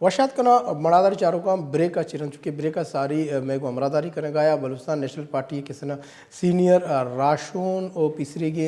वशात कना मड़ादारी चारों का ब्रेक चिरन चुके ब्रेक सारी मैं को अमरादारी करने गया बलूचिस्तान नेशनल पार्टी के किसी सीनियर राशोन और पिसरे के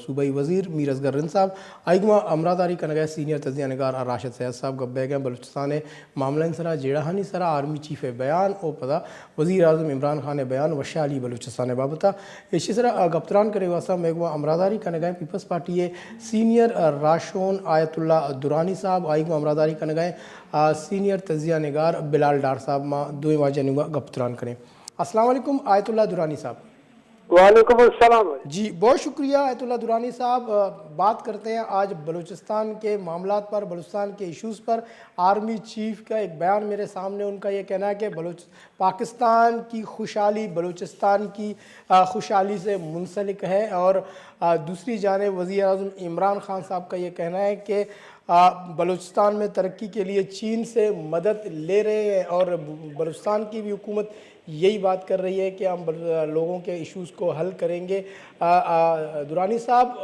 सूबाई वजीर मीर असगर रिन साहब आइगमा अमरादारी करने गया सीनियर तजिया नगार राशिद सैयद साहब गब्बे गए बलूचिस्तान मामला सरा जेड़ाहानी सरा आर्मी चीफ बयान और पता वजीर आज़म इमरान खान बयान वशाली बलूचिस्तान बाबता इसी तरह गप्तरान करे वासा मैं अमरादारी करने गए पीपल्स पार्टी सीनियर राशोन आयतुल्ला दुरानी साहब आइगमा अमरादारी करने गए सीनियर तजिया निगार बिलाल डार साहब माँ दो वाजा गप्तरान करें। अस्सलाम वालेकुम आयतुल्ला दुरानी साहब। वालेकुम अस्सलाम। जी बहुत शुक्रिया आयतुल्ला दुरानी साहब। बात करते हैं आज बलूचिस्तान के मामलात पर, बलूचिस्तान के इश्यूज़ पर। आर्मी चीफ का एक बयान मेरे सामने, उनका ये कहना है कि पाकिस्तान की खुशहाली बलूचिस्तान की खुशहाली से मुंसलिक है और दूसरी जानिब वज़ीर आज़म इमरान खान साहब का ये कहना है कि बलूचिस्तान में तरक्की के लिए चीन से मदद ले रहे हैं और बलूचिस्तान की भी हुकूमत यही बात कर रही है कि हम लोगों के इश्यूज़ को हल करेंगे। दुरानी साहब,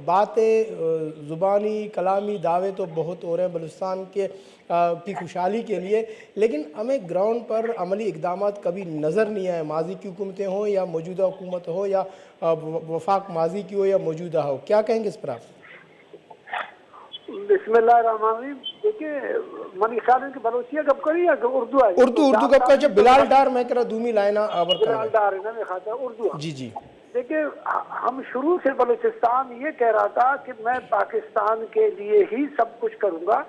बातें ज़ुबानी कलामी दावे तो बहुत हो रहे हैं बलूचिस्तान के की खुशहाली के लिए, लेकिन हमें ग्राउंड पर अमली इक़दाम कभी नज़र नहीं आए। माजी की हुकूमतें हों या मौजूदा हुकूमत हो या वफाक माजी की हो या मौजूदा हो, क्या कहेंगे इस पर आप? बिस्मिल्लाहिर्रहमानिर्रहीम। देखिए, मनी ख्याल की बलोचिया कब करी है? उर्दू है। उर्दू कब का? जब बिलाल डार मैं करा दूमी लाइना आवर कर बिलाल डार है ना, मैं खाता उर्दू। जी जी। देखिए, हम शुरू से बलूचिस्तान ये कह रहा था कि मैं पाकिस्तान के लिए ही सब कुछ करूंगा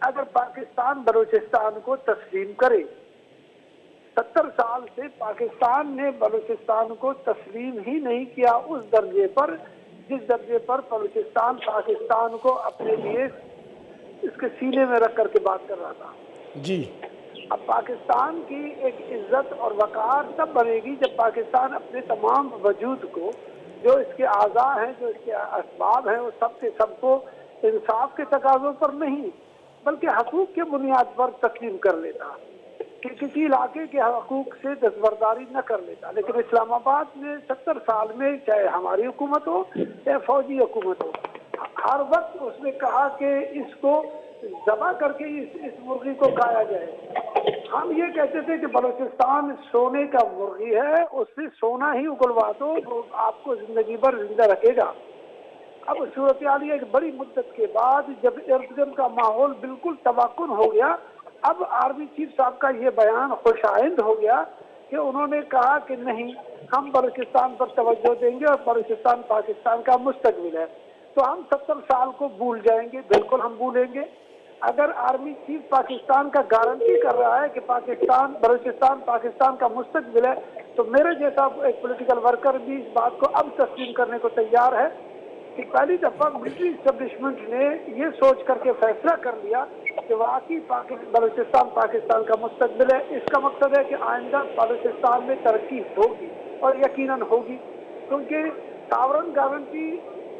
अगर पाकिस्तान बलूचिस्तान को तस्लीम करे। 70 साल से पाकिस्तान ने बलूचिस्तान को तस्लीम ही नहीं किया उस दर्जे पर जिस दर्जे पर बलूचिस्तान पाकिस्तान को अपने लिए इसके सीने में रख करके बात कर रहा था। जी। अब पाकिस्तान की एक इज्जत और वकार तब बनेगी जब पाकिस्तान अपने तमाम वजूद को, जो इसके आज़ा हैं, जो इसके असबाब हैं, वो सब के सबको इंसाफ के तकाज़ों पर नहीं बल्कि हकूक़ के बुनियाद पर तस्लीम कर लेता, कि किसी इलाके के हकूक़ से दस्तबरदारी न कर लेता। लेकिन इस्लामाबाद में 70 साल में, चाहे हमारी हुकूमत हो चाहे फौजी हुकूमत हो, हर वक्त उसने कहा कि इसको ज़बा करके इस मुर्गी को खाया जाए। हम ये कहते थे कि बलूचिस्तान सोने का मुर्गी है, उससे सोना ही उगलवा दो, वो आपको ज़िंदगी भर जिंदा रखेगा। अब सूरत हाल एक बड़ी मुद्दत के बाद जब इर्द गिर्द का माहौल बिल्कुल तबाकुन हो गया, अब आर्मी चीफ साहब का ये बयान खुशाइंद हो गया कि उन्होंने कहा कि नहीं, हम बलूचिस्तान पर तवज्जो देंगे और बलूचिस्तान पाकिस्तान का मुस्तकबिल है। तो हम 70 साल को भूल जाएंगे? बिल्कुल हम भूलेंगे। अगर आर्मी चीफ पाकिस्तान का गारंटी कर रहा है कि पाकिस्तान बलूचिस्तान पाकिस्तान का मुस्तकबिल है, तो मेरे जैसा एक पॉलिटिकल वर्कर भी इस बात को अब तस्लीम करने को तैयार है कि पहली दफा मिलिट्री एस्टेब्लिशमेंट ने ये सोच करके फैसला कर लिया कि वाकई बलूचिस्तान पाकिस्तान का मुस्तकबिल है। इसका मकसद है कि आइंदा बलूचिस्तान में तरक्की होगी और यकीनन होगी, क्योंकि सावरन गारंटी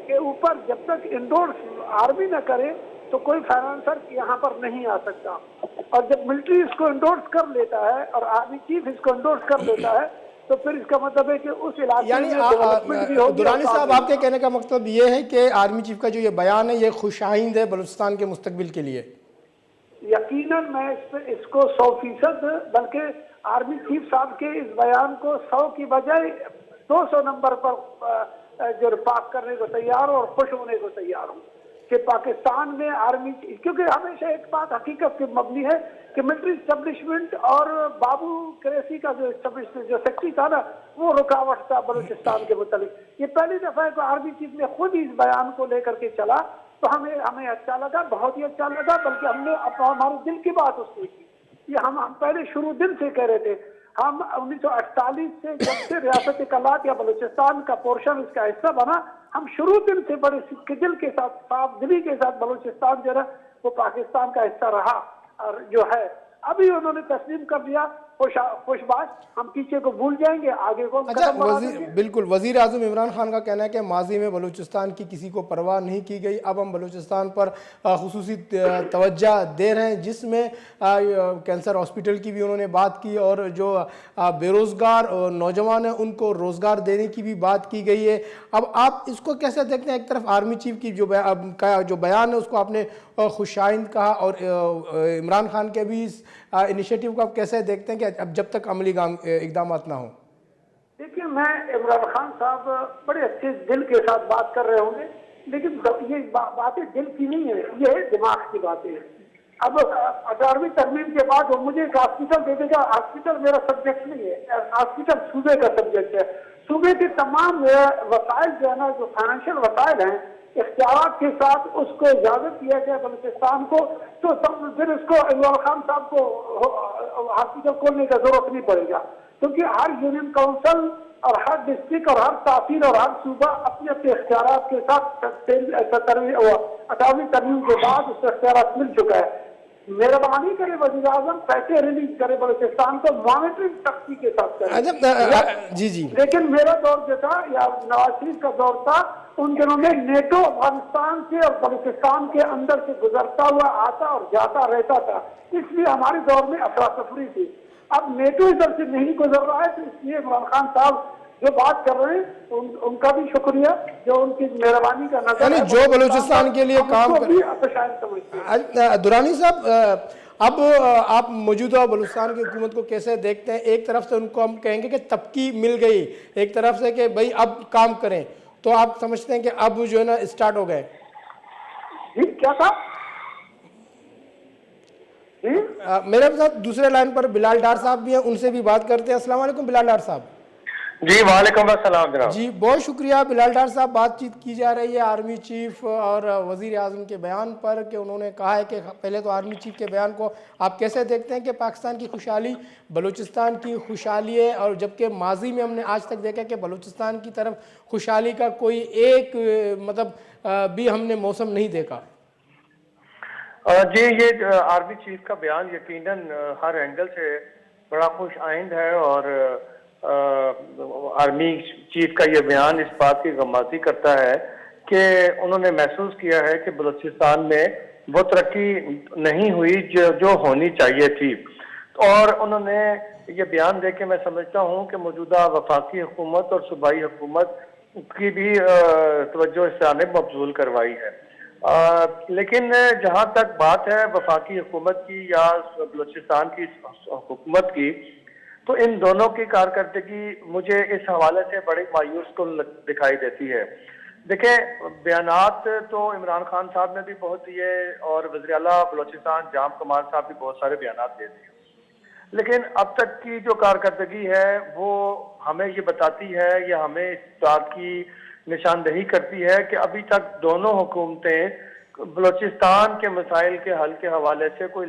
के ऊपर जब तक इंडोर्स आर्मी न करे तो कोई फाइनेंसर यहाँ पर नहीं आ सकता। और जब मिलिट्री इसको इंडोर्स कर लेता है और आर्मी चीफ इसको इंडोर्स कर लेता है तो फिर इसका मतलब है कि उस इलाके में डेवलपमेंट भी होगी। दुरानी साहब, आपके कहने का मतलब ये है कि आर्मी चीफ का जो ये बयान है ये खुशाइंद है बलूचिस्तान के मुस्तकबिल के लिए? यकीनन मैं इसको 100%, बल्कि आर्मी चीफ साहब के इस बयान को 100 की बजाय 200 नंबर पर जो पास करने को तैयार हूँ और खुश होने को तैयार हूँ कि पाकिस्तान में आर्मी, क्योंकि हमेशा एक बात हकीकत की मबनी है कि मिलिट्री एस्टेब्लिशमेंट और बाबू कुरैशी का जो सेक्रेटरी था ना, वो रुकावट था बलूचिस्तान के मुतालिक। ये पहली दफा है कि आर्मी चीफ ने खुद इस बयान को लेकर के चला, तो हमें अच्छा लगा, बहुत ही अच्छा लगा। बल्कि हमने हमारे दिल की बात उसने की। ये हम पहले शुरू दिन से कह रहे थे। हम 1948 से जब से रियासत कलात या बलूचिस्तान का पोर्शन इसका हिस्सा बना, हम शुरू दिन से बड़े दिल के साथ, साफ दिली के साथ बलूचिस्तान जो है वो पाकिस्तान का हिस्सा रहा और जो है अभी उन्होंने तस्लीम कर दिया खुशबाश, हम पीछे को भूल जाएंगे, आगे को हम अच्छा, कदम बढ़ा देंगे। बिल्कुल वजीर आजम इमरान खान का कहना है कि माजी में बलूचिस्तान की किसी को परवाह नहीं की गई, अब हम बलूचिस्तान पर खुसूसी तवज्जो दे रहे हैं, जिसमें कैंसर हॉस्पिटल की भी उन्होंने बात की और जो बेरोज़गार नौजवान हैं उनको रोज़गार देने की भी बात की गई है। अब आप इसको कैसे देखते हैं? एक तरफ आर्मी चीफ की जो बयान है उसको आपने खुशाइंद कहा, और इमरान खान के भी इस इनिशिएटिव को आप कैसे देखते हैं कि अब जब तक अमली इकदाम ना हो? देखिए, मैं इमरान खान साहब बड़े अच्छे दिल के साथ बात कर रहे होंगे, लेकिन ये बातें दिल की नहीं है, ये दिमाग की बातें हैं। अब 18वीं तरमीम के बाद वो मुझे एक हॉस्पिटल दे देगा, हॉस्पिटल मेरा सब्जेक्ट नहीं है, हॉस्पिटल सूबे का सब्जेक्ट है। सूबे के तमाम वसाइल जो है ना, जो फाइनेंशियल वसाइल हैं, इख्तियार के साथ उसको इजाजत दिया जाए बलूचिस्तान को, तो तब फिर उसको इमरान खान साहब को हॉस्पिटल खोलने का जरूरत नहीं पड़ेगा, क्योंकि हर यूनियन काउंसिल और हर डिस्ट्रिक्ट और हर तहसील और हर सूबा अपने अपने इख्तियार के साथ 18वीं तरमीम के बाद उसको इख्तियार मिल चुका है। मेहरबानी करे वज़ीर आज़म पैसे रिलीज करे बलूचिस्तान को, मॉनिटरिंग सख्ती के साथ करे। जी जी, लेकिन मेरा दौर जो था या नवाज शरीफ का दौर था, उन दिनों में नेटो अफगानिस्तान से और बलूचिस्तान के अंदर से गुजरता हुआ आता और जाता रहता था, इसलिए हमारे दौर में अफरा तफरी थी। अब नेटो इधर से नहीं गुजर रहा है, तो इसलिए इमरान खान साहब जो बात कर रहे हैं उनका भी शुक्रिया, जो उनकी मेहरबानी का नजर है, जो बलूचिस्तान के लिए काम कर। दुरानी साहब, अब आप मौजूदा बलूचिस्तान की हुकूमत को कैसे देखते हैं? एक तरफ से उनको हम कहेंगे कि तबकी मिल गई, एक तरफ से कि भाई अब काम करें, तो आप समझते हैं कि अब जो है ना स्टार्ट हो गए? क्या था? मेरे साथ दूसरे लाइन पर बिलाल डार साहब भी हैं, उनसे भी बात करते हैं। अस्सलाम वालेकुम बिलाल डार साहब। जी वालेकुम अस्सलाम जनाब। जी बहुत शुक्रिया बिलाल डार साहब। बातचीत की जा रही है आर्मी चीफ और वज़ीर आज़म के बयान पर, कि उन्होंने कहा है कि पहले तो आर्मी चीफ के बयान को आप कैसे देखते हैं कि पाकिस्तान की खुशहाली बलूचिस्तान की खुशहाली है, और जबकि माजी में हमने आज तक देखा कि बलूचिस्तान की तरफ खुशहाली का कोई एक भी हमने मौसम नहीं देखा। जी, ये आर्मी चीफ का बयान यकीनन हर एंगल से बड़ा खुश आइंद है, और आर्मी चीफ का ये बयान इस बात की गमाज़ी करता है कि उन्होंने महसूस किया है कि बलूचिस्तान में वो तरक्की नहीं हुई जो होनी चाहिए थी। और उन्होंने ये बयान दे के मैं समझता हूँ कि मौजूदा वफाकी हुकूमत और सूबाई हुकूमत की भी तवज्जो इस जानिब मबज़ूल करवाई है। लेकिन जहाँ तक बात है वफाकी हुकूमत की या बलूचिस्तान की हुकूमत की, तो इन दोनों की कारकर्दगी मुझे इस हवाले से बड़ी मायूस को दिखाई देती है। देखें, बयानात तो इमरान खान साहब ने भी बहुत दिए और वज़ीर आला बलूचिस्तान जाम कमाल साहब भी बहुत सारे बयानात दे दिए, लेकिन अब तक की जो कारकर्दगी है वो हमें ये बताती है या हमें इस बात की निशानदही करती है कि अभी तक दोनों हुकूमतें बलूचिस्तान के मसाइल के हल के हवाले से कोई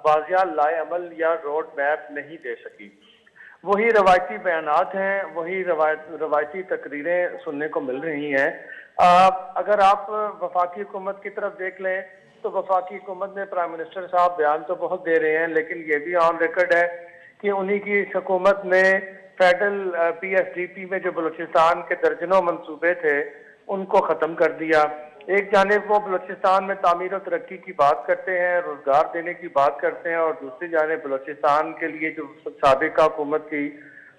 वाज़िया लाएअमल या रोड मैप नहीं दे सकी। वही रवायती बयानात हैं, वही रवायती तकरीरें सुनने को मिल रही हैं। अगर आप वफाकी हुकूमत की तरफ देख लें तो वफाकी हुकूमत में प्राइम मिनिस्टर साहब बयान तो बहुत दे रहे हैं, लेकिन ये भी ऑन रिकॉर्ड है कि उन्हीं की हुकूमत ने फेडरल PSDP में जो बलूचिस्तान के दर्जनों मंसूबे थे उनको ख़त्म कर दिया। एक जानिब वो बलूचिस्तान में तामीर और तरक्की की बात करते हैं, रोजगार देने की बात करते हैं, और दूसरी जानिब बलूचिस्तान के लिए जो साबिका हुकूमत थी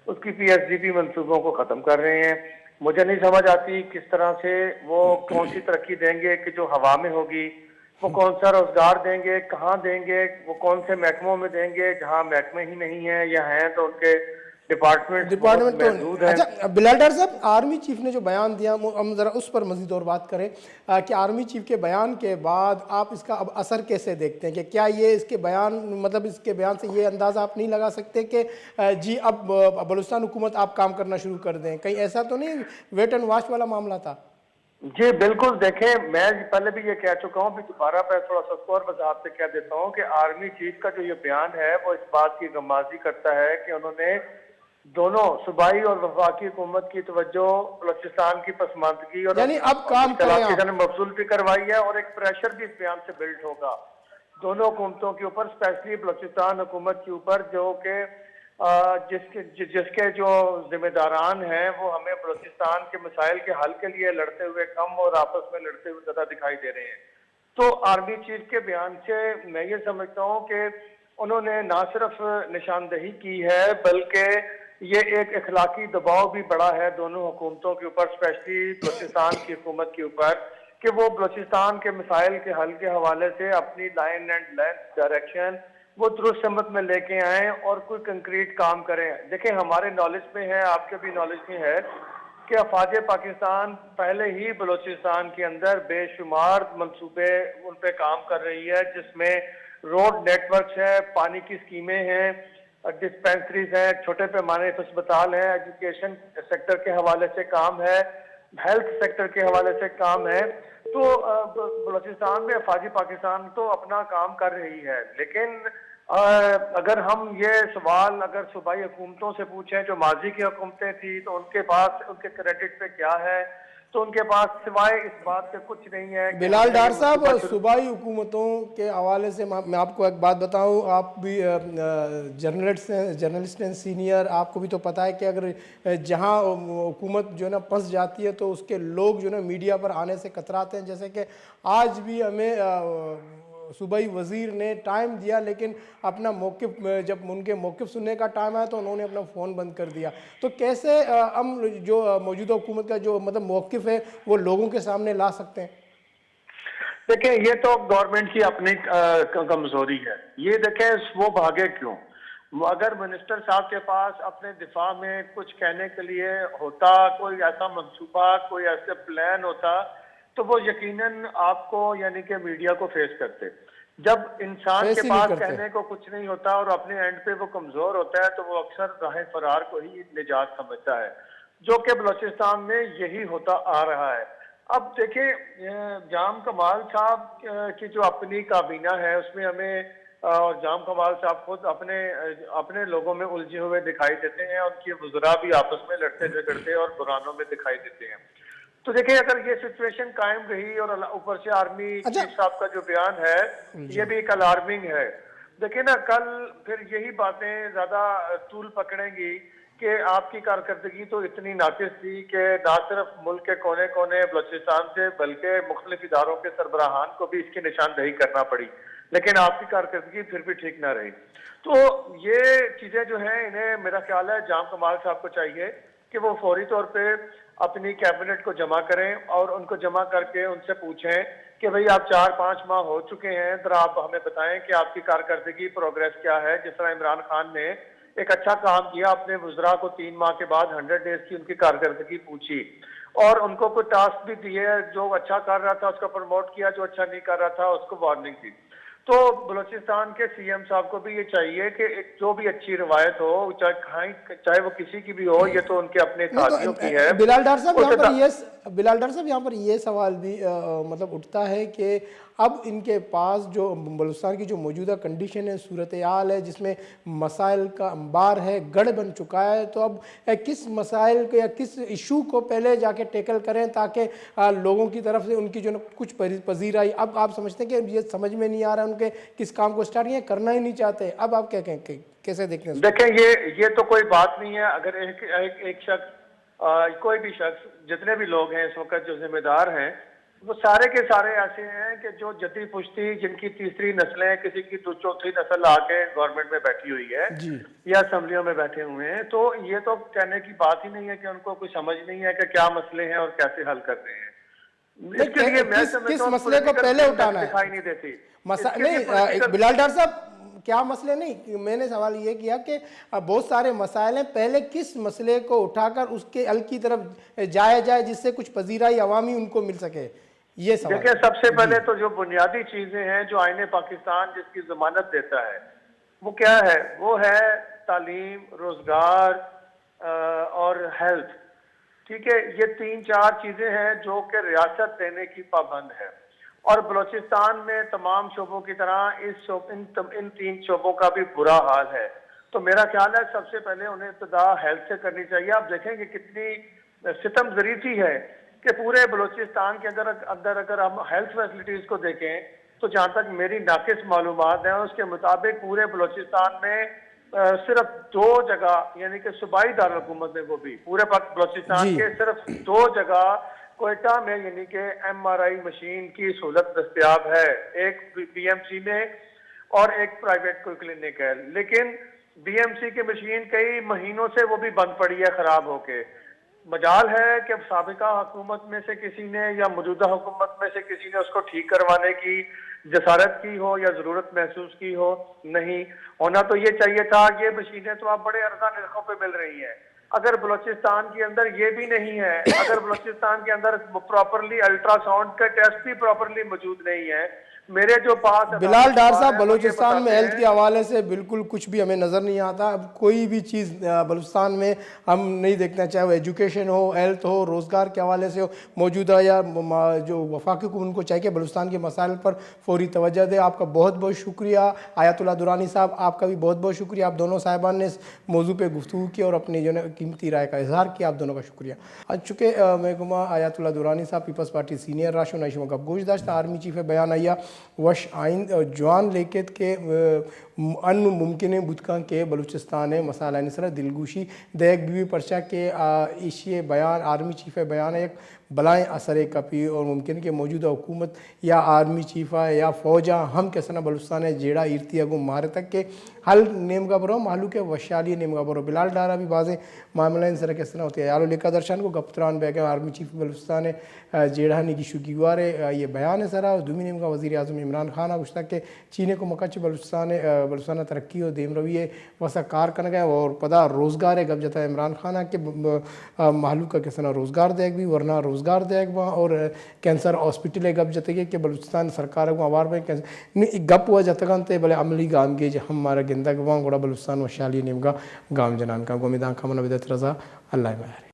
उसकी PSDP मंसूबों को ख़त्म कर रहे हैं। मुझे नहीं समझ आती किस तरह से वो कौन सी तरक्की देंगे कि जो हवा में होगी, वो कौन सा रोजगार देंगे, कहाँ देंगे, वो कौन से महकमों में देंगे जहाँ महकमे ही नहीं है या हैं तो उनके डिपार्टमेंट तो। अच्छा बिलाल डार साहब, आर्मी चीफ ने जो बयान दिया हम ज़रा उस पर मज़ीद और बात करें कि आर्मी चीफ के बयान के बाद आप इसका अब असर कैसे देखते हैं? कि क्या ये इसके बयान मतलब इसके बयान से ये अंदाज़ा आप नहीं लगा सकते कि जी अब बलूचिस्तान हुकूमत आप काम करना शुरू कर दें? कहीं ऐसा तो नहीं वेट एंड वॉच वाला मामला था? जी बिल्कुल। देखें, मैं पहले भी ये कह चुका हूँ, दोबारा मैं थोड़ा सा और वजाहत से कह देता हूँ कि आर्मी चीफ का जो ये बयान है वो इस बात की गमाज़ी करता है कि उन्होंने दोनों सूबाई और वफाकी हुकूमत की तवज्जो बलूचिस्तान की पसमानदगी और यानी अब काम मफसूल भी करवाई है, और एक प्रेशर भी इस बयान से बिल्ड होगा दोनों हुकूमतों के ऊपर, स्पेशली बलूचिस्तान हुकूमत के ऊपर, जो कि جس کے جو ذمہ داران ہیں وہ ہمیں بلوچستان کے مسائل کے حل کے لیے لڑتے ہوئے کم اور آپس میں لڑتے ہوئے زیادہ دکھائی دے رہے ہیں. تو آرمی چیف کے بیان سے میں یہ سمجھتا ہوں کہ انہوں نے نہ صرف نشاندہی کی ہے بلکہ یہ ایک اخلاقی دباؤ بھی بڑا ہے دونوں حکومتوں کے اوپر، اسپیشلی بلوچستان کی حکومت کے اوپر، کہ وہ بلوچستان کے مسائل کے حل کے حوالے سے اپنی لائن اینڈ لینتھ ڈائریکشن وہ درست سمت میں لے کے آئیں اور کوئی کنکریٹ کام کریں. دیکھیں ہمارے نالج میں ہے، آپ کے بھی نالج میں ہے کہ افواج پاکستان پہلے ہی بلوچستان کے اندر بے شمار منصوبے ان پہ کام کر رہی ہے، جس میں روڈ نیٹ ورکس ہے، پانی کی اسکیمیں ہیں، ڈسپینسریز ہیں، چھوٹے پیمانے پر اسپتال ہیں، ایجوکیشن سیکٹر کے حوالے سے کام ہے، ہیلتھ سیکٹر کے حوالے سے کام ہے. تو بلوچستان میں افواج پاکستان تو اپنا کام کر رہی ہے، لیکن اگر ہم یہ سوال اگر صوبائی حکومتوں سے پوچھیں جو ماضی کی حکومتیں تھیں تو ان کے پاس ان کے کریڈٹ پہ کیا ہے، تو ان کے پاس سوائے اس بات کے کچھ نہیں ہے. بلال ڈار صاحب، صوبائی حکومتوں کے حوالے سے میں آپ کو ایک بات بتاؤں، آپ بھی جرنلسٹ ہیں سینئر، آپ کو بھی تو پتہ ہے کہ اگر جہاں حکومت جو ہے نا پھنس جاتی ہے تو اس کے لوگ جو ہے نا میڈیا پر آنے سے کتراتے ہیں. جیسے کہ آج بھی ہمیں صوبائی وزیر نے ٹائم دیا، لیکن اپنا موقف جب ان کے موقف سننے کا ٹائم آیا تو انہوں نے اپنا فون بند کر دیا. تو کیسے ہم جو موجودہ حکومت کا جو مطلب موقف ہے وہ لوگوں کے سامنے لا سکتے ہیں؟ دیکھیں یہ تو گورنمنٹ کی اپنی کمزوری ہے. یہ دیکھیں وہ بھاگے کیوں؟ اگر منسٹر صاحب کے پاس اپنے دفاع میں کچھ کہنے کے لیے ہوتا، کوئی ایسا منصوبہ، کوئی ایسا پلان ہوتا تو وہ یقیناً آپ کو یعنی کہ میڈیا کو فیس کرتے. جب انسان کے پاس کہنے کو کچھ نہیں ہوتا اور اپنے اینڈ پہ وہ کمزور ہوتا ہے تو وہ اکثر راہ فرار کو ہی نجات سمجھتا ہے، جو کہ بلوچستان میں یہی ہوتا آ رہا ہے. اب دیکھیں جام کمال صاحب کی جو اپنی کابینہ ہے اس میں ہمیں جام کمال صاحب خود اپنے لوگوں میں الجھے ہوئے دکھائی دیتے ہیں، ان کی وزراء بھی آپس میں لڑتے جھگڑتے اور بحرانوں میں دکھائی دیتے ہیں. تو دیکھیں اگر یہ سچویشن قائم رہی اور اوپر سے آرمی چیف صاحب کا جو بیان ہے یہ بھی ایک الارمنگ ہے. دیکھیں نا کل پھر یہی باتیں زیادہ طول پکڑیں گی کہ آپ کی کارکردگی تو اتنی ناقص تھی کہ نہ صرف ملک کے کونے کونے بلوچستان سے بلکہ مختلف اداروں کے سربراہان کو بھی اس کی نشاندہی کرنا پڑی، لیکن آپ کی کارکردگی پھر بھی ٹھیک نہ رہی. تو یہ چیزیں جو ہیں انہیں میرا خیال ہے جام کمال صاحب کو چاہیے کہ وہ فوری طور پہ اپنی کیبنٹ کو جمع کریں اور ان کو جمع کر کے ان سے پوچھیں کہ بھئی آپ 4-5 ماہ ہو چکے ہیں، ذرا آپ ہمیں بتائیں کہ آپ کی کارکردگی پروگریس کیا ہے. جس طرح عمران خان نے ایک اچھا کام کیا، اپنے وزراء کو 3 ماہ کے بعد 100 ڈیز کی ان کی کارکردگی پوچھی اور ان کو کوئی ٹاسک بھی دیے، جو اچھا کر رہا تھا اس کو پروموٹ کیا، جو اچھا نہیں کر رہا تھا اس کو وارننگ دی. تو بلوچستان کے سی ایم صاحب کو بھی یہ چاہیے کہ جو بھی اچھی روایت ہو چاہے وہ کسی کی بھی ہو، یہ تو ان کے اپنے ساتھیوں کی ہے. بلال ڈار صاحب یہاں پر یہ سوال بھی مطلب اٹھتا ہے کہ اب ان کے پاس جو بلوچستان کی جو موجودہ کنڈیشن ہے، صورتحال ہے جس میں مسائل کا انبار ہے، گڑھ بن چکا ہے، تو اب کس مسائل کو یا کس ایشو کو پہلے جا کے ٹیکل کریں تاکہ لوگوں کی طرف سے ان کی جو کچھ پذیرائی. اب آپ سمجھتے ہیں کہ یہ سمجھ میں نہیں آ رہا ان کے کس کام کو سٹارٹ یہ کرنا ہی نہیں چاہتے. اب آپ کیا کہیں، کیسے دیکھتے ہیں؟ دیکھیں یہ تو کوئی بات نہیں ہے. اگر ایک شخص کوئی بھی شخص جتنے بھی لوگ ہیں اس وقت جو ذمہ دار ہیں وہ سارے کے سارے ایسے ہیں کہ جو جدی پشتی جن کی تیسری نسلیں کسی کی چوتھی نسل آ کے گورنمنٹ میں بیٹھی ہوئی ہے یا اسمبلیوں میں بیٹھے ہوئے ہیں. تو یہ تو کہنے کی بات ہی نہیں ہے کہ ان کو کوئی سمجھ نہیں ہے کہ کیا مسئلے ہیں اور کیسے حل کر رہے ہیں. اس کے لیے میں کس مسئلے کو پہلے اٹھانا ہے دکھائی نہیں دیتی. نہیں بلال ڈار صاحب، کیا مسئلے نہیں، میں نے سوال یہ کیا کہ بہت سارے مسائل ہیں، پہلے کس مسئلے کو اٹھا کر اس کے حل کی طرف جایا جائے جس سے کچھ پذیرائی عوامی ان کو مل سکے. یہ سوال دیکھیں سب سے پہلے تو جو بنیادی چیزیں ہیں جو آئین پاکستان جس کی ضمانت دیتا ہے وہ کیا ہے؟ وہ ہے تعلیم، روزگار اور ہیلتھ. ٹھیک ہے، یہ 3-4 چیزیں ہیں جو کہ ریاست دینے کی پابند ہے اور بلوچستان میں تمام شعبوں کی طرح ان 3 شعبوں کا بھی برا حال ہے. تو میرا خیال ہے سب سے پہلے انہیں ابتدا ہیلتھ سے کرنی چاہیے. آپ دیکھیں کہ کتنی ستم ظریفی ہے کہ پورے بلوچستان کے اندر اگر ہم ہیلتھ فیسلٹیز کو دیکھیں تو جہاں تک میری ناقص معلومات ہیں اس کے مطابق پورے بلوچستان میں صرف 2 جگہ یعنی کہ صوبائی دارالحکومت میں وہ بھی پورے بلوچستان جی کے صرف 2 جگہ کوئٹہ میں یعنی کہ MRI مشین کی سہولت دستیاب ہے، ایک BMC میں اور ایک پرائیویٹ کوئی کلینک ہے، لیکن BMC کی مشین کئی مہینوں سے وہ بھی بند پڑی ہے خراب ہو کے۔ مجال ہے کہ سابقہ حکومت میں سے کسی نے یا موجودہ حکومت میں سے کسی نے اس کو ٹھیک کروانے کی جسارت کی ہو یا ضرورت محسوس کی ہو، نہیں ہونا تو یہ چاہیے تھا۔ یہ مشینیں تو اب بڑے ارزاں نرخوں پہ مل رہی ہیں، اگر بلوچستان کے اندر یہ بھی نہیں ہے، اگر بلوچستان کے اندر پراپرلی الٹرا ساؤنڈ کا ٹیسٹ بھی پراپرلی موجود نہیں ہے، میرے جو پاس بلال ڈار صاحب بلوچستان میں ہیلتھ کے حوالے سے بالکل کچھ بھی ہمیں نظر نہیں آتا، اب کوئی بھی چیز بلوچستان میں ہم نہیں دیکھنا، چاہے وہ ایجوکیشن ہو، ہیلتھ ہو، روزگار کے حوالے سے ہو، موجودہ یا جو وفاقی حکومت ان کو چاہیے کہ بلوچستان کے مسائل پر فوری توجہ دے۔ آپ کا بہت بہت شکریہ آیت اللہ درانی صاحب، آپ کا بھی بہت بہت شکریہ، آپ دونوں صاحبان نے اس موضوع پہ گفتگو کی اور اپنی جو ہے قیمتی رائے کا اظہار کیا، آپ دونوں کا شکریہ۔ چونکہ محکمہ آیت اللہ درانی صاحب پیپلز پارٹی سینئر راشن نائشمہ کا گوش داشت آرمی چیف بیان آیا وش آئند جوان لیکت کے ان ممکن بدکاں کے بلوچستان مسائل نسر دلگوشی دیکھ بھی پرچہ کے ایشی بیان آرمی چیف بیان ایک بلائیں اثر کپی اور ممکن کہ موجودہ حکومت یا آرمی چیفہ یا فوجہ ہم کسنا بلوچستان جیڑا ایرتی اگو مارے تک کے حل نیم کا برو محلو کے وشالی نیم کا برو بلال ڈارا بھی بازیں معاملہ ان سر کسنا ہوتے ہیں یالو لکھا درشان کو گپتران بیگم آرمی چیف بلوچستان جیڑا نگی شکیوارے یہ بیان ہے سرا دومی نیم کا وزیر اعظم عمران خان گشتہ کہ چینے کو مکچ بلوچستان ترقی و دیم رویے وسا کار کرنے گئے اور پدا روزگار ہے گب جاتا ہے عمران خانہ کے محلو کا کسنا روزگار دیکھ بھی ورنہ روزگار دیکھ با اور کینسر ہاسپٹل گپ جاتے گئے کہ بلوچستان سرکار کو آوار میں گپ ہوا جاتا گا تے بلے عملی گام گے جو ہمارا گندہ گوان گوڑا بلوچستان و شالی نیم گا گام جنان کا گومیدان کا منہ بدت رضا اللہ مہر